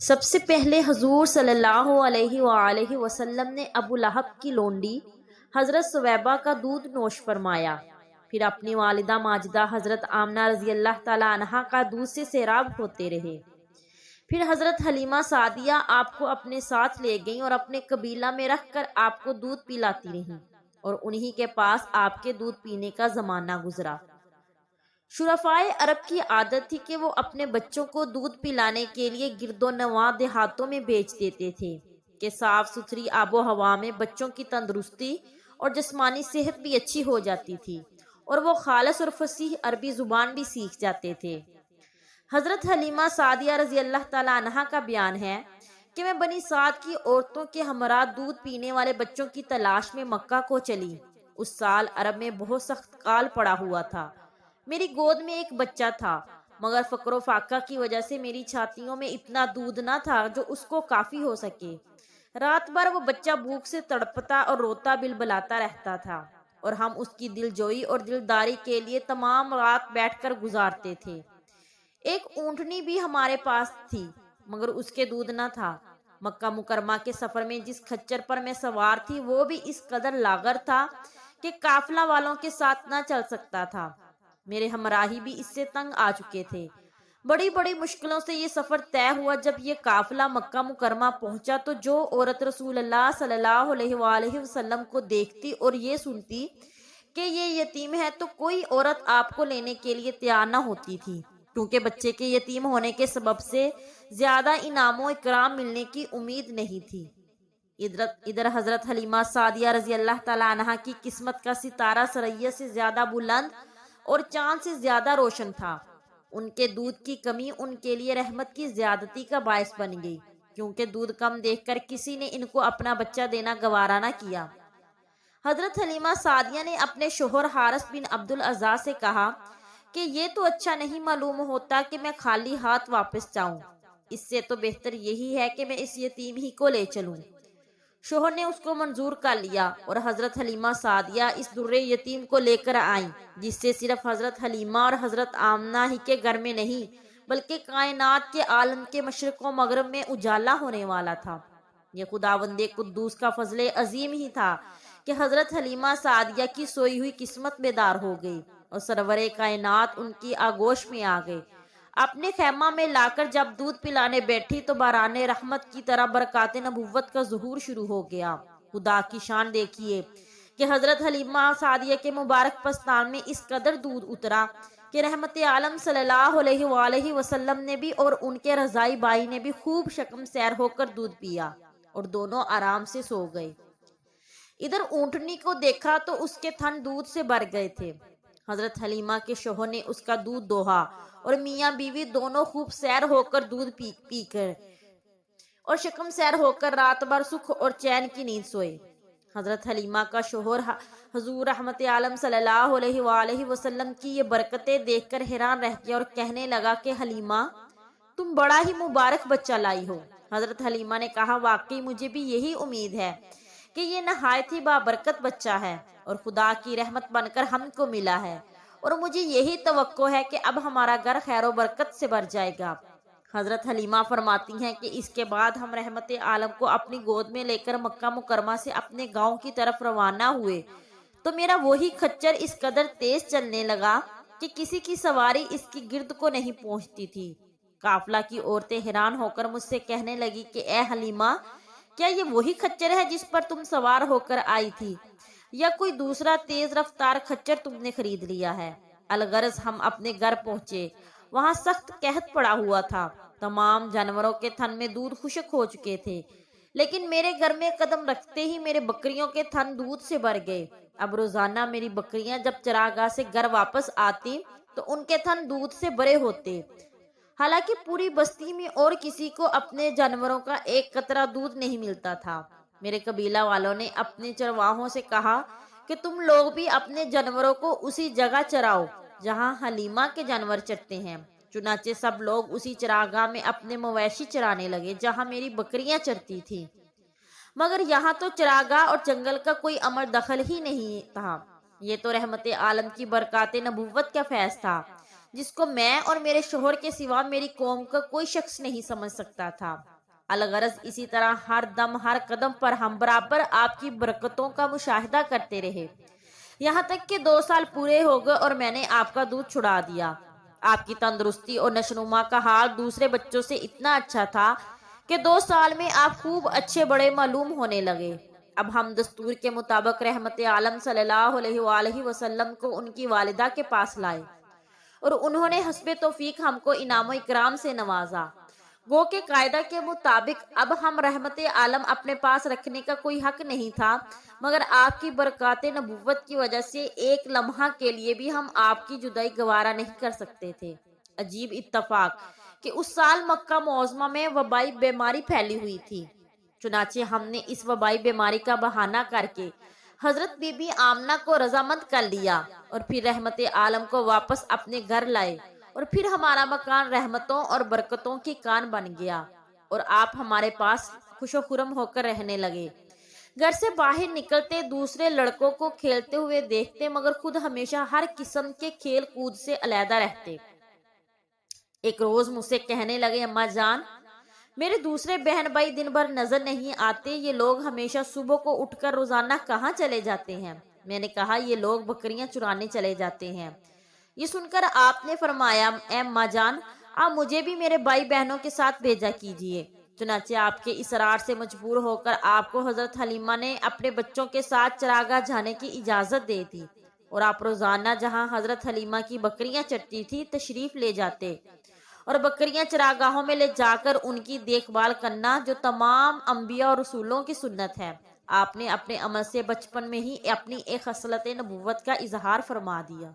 سب سے پہلے حضور صلی اللہ علیہ وآلہ وسلم نے ابو لہب کی لونڈی حضرت ثویبہ کا دودھ نوش فرمایا، پھر اپنی والدہ ماجدہ حضرت آمنہ رضی اللہ تعالی عنہا کا دودھ سے سیراب ہوتے رہے۔ پھر حضرت حلیمہ سعدیہ آپ کو اپنے ساتھ لے گئیں اور اپنے قبیلہ میں رکھ کر آپ کو دودھ پلاتی رہیں، اور انہی کے پاس آپ کے دودھ پینے کا زمانہ گزرا۔ شرفائے عرب کی عادت تھی کہ وہ اپنے بچوں کو دودھ پلانے کے لیے گرد و نواح دیہاتوں میں بیچ دیتے تھے کہ صاف ستھری آب و ہوا میں بچوں کی تندرستی اور جسمانی صحت بھی اچھی ہو جاتی تھی، اور وہ خالص اور فصیح عربی زبان بھی سیکھ جاتے تھے۔ حضرت حلیمہ سعدیہ رضی اللہ تعالی عنہا کا بیان ہے کہ میں بنی سعد کی عورتوں کے ہمراہ دودھ پینے والے بچوں کی تلاش میں مکہ کو چلی۔ اس سال عرب میں بہت سخت کال پڑا ہوا تھا۔ میری گود میں ایک بچہ تھا، مگر فقر و فاقہ کی وجہ سے میری چھاتیوں میں اتنا دودھ نہ تھا جو اس کو کافی ہو سکے۔ رات بھر وہ بچہ بھوک سے تڑپتا اور روتا بلبلاتا رہتا تھا، اور ہم اس کی دل جوئی اور دلداری کے لیے تمام رات بیٹھ کر گزارتے تھے۔ ایک اونٹنی بھی ہمارے پاس تھی، مگر اس کے دودھ نہ تھا۔ مکہ مکرمہ کے سفر میں جس کھچر پر میں سوار تھی وہ بھی اس قدر لاغر تھا کہ قافلہ والوں کے ساتھ نہ چل سکتا تھا۔ میرے ہمراہی بھی اس سے تنگ آ چکے تھے۔ بڑی بڑی مشکلوں سے یہ سفر طے ہوا۔ جب یہ قافلہ مکہ مکرمہ پہنچا تو جو عورت رسول اللہ صلی اللہ علیہ وآلہ وسلم کو دیکھتی اور یہ سنتی کہ یہ یتیم ہے تو کوئی عورت آپ کو لینے کے لیے تیار نہ ہوتی تھی، کیونکہ بچے کے یتیم ہونے کے سبب سے زیادہ انعام و اکرام ملنے کی امید نہیں تھی۔ ادھر حضرت حلیمہ سعدیہ رضی اللہ تعالی عنہا کی قسمت کا ستارہ ثریا سے زیادہ بلند اور چاند سے زیادہ روشن تھا۔ ان کے دودھ کی کمی ان کے لیے رحمت کی زیادتی کا باعث بن گئی، کیونکہ دودھ کم دیکھ کر کسی نے ان کو اپنا بچہ دینا گوارا نہ کیا۔ حضرت حلیمہ سعدیہ نے اپنے شوہر حارث بن عبد العزیٰ سے کہا کہ یہ تو اچھا نہیں معلوم ہوتا کہ میں خالی ہاتھ واپس جاؤں، اس سے تو بہتر یہی ہے کہ میں اس یتیم ہی کو لے چلوں۔ شوہر نے اس کو منظور کر لیا، اور حضرت حلیمہ سعدیہ اس در یتیم کو لے کر آئیں، جس سے صرف حضرت حلیمہ اور حضرت آمنہ ہی کے گھر میں نہیں بلکہ کائنات کے عالم کے مشرق و مغرب میں اجالا ہونے والا تھا۔ یہ خداوند قدوس کا فضل عظیم ہی تھا کہ حضرت حلیمہ سعدیہ کی سوئی ہوئی قسمت بیدار ہو گئی، اور سرور کائنات ان کی آگوش میں آ گئے۔ اپنے خیمہ میں لا کر جب دودھ پلانے بیٹھی تو باران رحمت کی طرح برکات نبوت کا ظہور شروع ہو گیا۔ خدا کی شان دیکھیے کہ حضرت حلیمہ سعدیہ کے مبارک پستان میں اس قدر دودھ اترا کہ رحمت عالم صلی اللہ علیہ وآلہ وسلم نے بھی اور ان کے رضائی بھائی نے بھی خوب شکم سیر ہو کر دودھ پیا، اور دونوں آرام سے سو گئے۔ ادھر اونٹنی کو دیکھا تو اس کے تھن دودھ سے بھر گئے تھے۔ حضرت حلیمہ کے شوہر نے اس کا دودھ دوہا، اور میاں بیوی دونوں خوب سیر ہو کر دودھ پی کر اور شکم سیر ہو کر رات بھر سکھ اور چین کی نیند سوئے۔ حضرت حلیمہ کا شوہر حضور رحمت عالم صلی اللہ علیہ وآلہ وسلم کی یہ برکتیں دیکھ کر حیران رہ گیا، اور کہنے لگا کہ حلیمہ تم بڑا ہی مبارک بچہ لائی ہو۔ حضرت حلیمہ نے کہا واقعی مجھے بھی یہی امید ہے کہ یہ نہایت ہی بابرکت بچہ ہے، اور خدا کی رحمت بن کر ہم کو ملا ہے، اور مجھے یہی توقع ہے کہ اب ہمارا گھر خیر و برکت سے بھر جائے گا۔ حضرت حلیمہ فرماتی ہیں کہ اس کے بعد ہم رحمت عالم کو اپنی گود میں لے کر مکہ مکرمہ سے اپنے گاؤں کی طرف روانہ ہوئے تو میرا وہی خچر اس قدر تیز چلنے لگا کہ کسی کی سواری اس کی گرد کو نہیں پہنچتی تھی۔ قافلہ کی عورتیں حیران ہو کر مجھ سے کہنے لگی کہ اے حلیمہ، کیا یہ وہی خچر ہے جس پر تم سوار ہو کر آئی تھی، یا کوئی دوسرا تیز رفتار خچر تم نے خرید لیا ہے؟ الغرض ہم اپنے گھر پہنچے، وہاں سخت قحط پڑا ہوا تھا، تمام جانوروں کے تھن میں دودھ خشک ہو چکے تھے، لیکن میرے گھر میں قدم رکھتے ہی میرے بکریوں کے تھن دودھ سے بھر گئے۔ اب روزانہ میری بکریاں جب چراگاہ سے گھر واپس آتی تو ان کے تھن دودھ سے بھرے ہوتے، حالانکہ پوری بستی میں اور کسی کو اپنے جانوروں کا ایک قطرہ دودھ نہیں ملتا تھا۔ میرے قبیلہ والوں نے اپنے چرواہوں سے کہا کہ تم لوگ بھی اپنے جانوروں کو اسی جگہ چراؤ جہاں حلیمہ کے جانور چرتے ہیں۔ چنانچہ سب لوگ اسی چراگاہ میں اپنے مویشی چرانے لگے جہاں میری بکریاں چرتی تھی، مگر یہاں تو چراگاہ اور جنگل کا کوئی امر دخل ہی نہیں تھا۔ یہ تو رحمت عالم کی برکات نبوت کا فیض تھا جس کو میں اور میرے شوہر کے سوا میری قوم کا کوئی شخص نہیں سمجھ سکتا تھا۔ الغرض اسی طرح ہر دم ہر قدم پر ہم برابر آپ کی برکتوں کا مشاہدہ کرتے رہے، یہاں تک کہ 2 سال پورے ہو گئے اور میں نے آپ کا دودھ چھڑا دیا۔ آپ کی تندرستی اور نشوونما کا حال دوسرے بچوں سے اتنا اچھا تھا کہ 2 سال میں آپ خوب اچھے بڑے معلوم ہونے لگے۔ اب ہم دستور کے مطابق رحمت عالم صلی اللہ علیہ وآلہ وسلم کو ان کی والدہ کے پاس لائے اور انہوں نے حسب توفیق ہم کو انعام و اکرام سے نوازا۔ گو کے قاعدہ کے مطابق اب ہم رحمت عالم اپنے پاس رکھنے کا کوئی حق نہیں تھا، مگر آپ کی برکات نبوت کی وجہ سے ایک لمحہ کے لیے بھی ہم آپ کی جدائی گوارا نہیں کر سکتے تھے۔ عجیب اتفاق کہ اس سال مکہ معظمہ میں وبائی بیماری پھیلی ہوئی تھی، چنانچہ ہم نے اس وبائی بیماری کا بہانہ کر کے حضرت بی بی آمنہ کو رضامند کر لیا اور پھر رحمت عالم کو واپس اپنے گھر لائے، اور پھر ہمارا مکان رحمتوں اور برکتوں کی کان بن گیا اور آپ ہمارے پاس خوش و خرم ہو کر رہنے لگے۔ گھر سے باہر نکلتے دوسرے لڑکوں کو کھیلتے ہوئے دیکھتے، مگر خود ہمیشہ ہر قسم کے کھیل کود سے علیحدہ رہتے۔ ایک روز مجھ سے کہنے لگے، اماں جان، میرے دوسرے بہن بھائی دن بھر نظر نہیں آتے، یہ لوگ ہمیشہ صبح کو اٹھ کر روزانہ کہاں چلے جاتے ہیں؟ میں نے کہا، یہ لوگ بکریاں چرانے چلے جاتے ہیں۔ یہ سن کر آپ نے فرمایا، اے اماں جان، آپ مجھے بھی میرے بھائی بہنوں کے ساتھ بھیجا کیجیے۔ چنانچہ آپ کے اصرار سے مجبور ہو کر آپ کو حضرت حلیمہ نے اپنے بچوں کے ساتھ چراگاہ جانے کی اجازت دے دی، اور آپ روزانہ جہاں حضرت حلیمہ کی بکریاں چرتی تھی تشریف لے جاتے اور بکریاں چراگاہوں میں لے جا کر ان کی دیکھ بھال کرنا، جو تمام انبیاء اور رسولوں کی سنت ہے۔ آپ نے اپنے عمل سے بچپن میں ہی اپنی ایک خصلت نبوت کا اظہار فرما دیا۔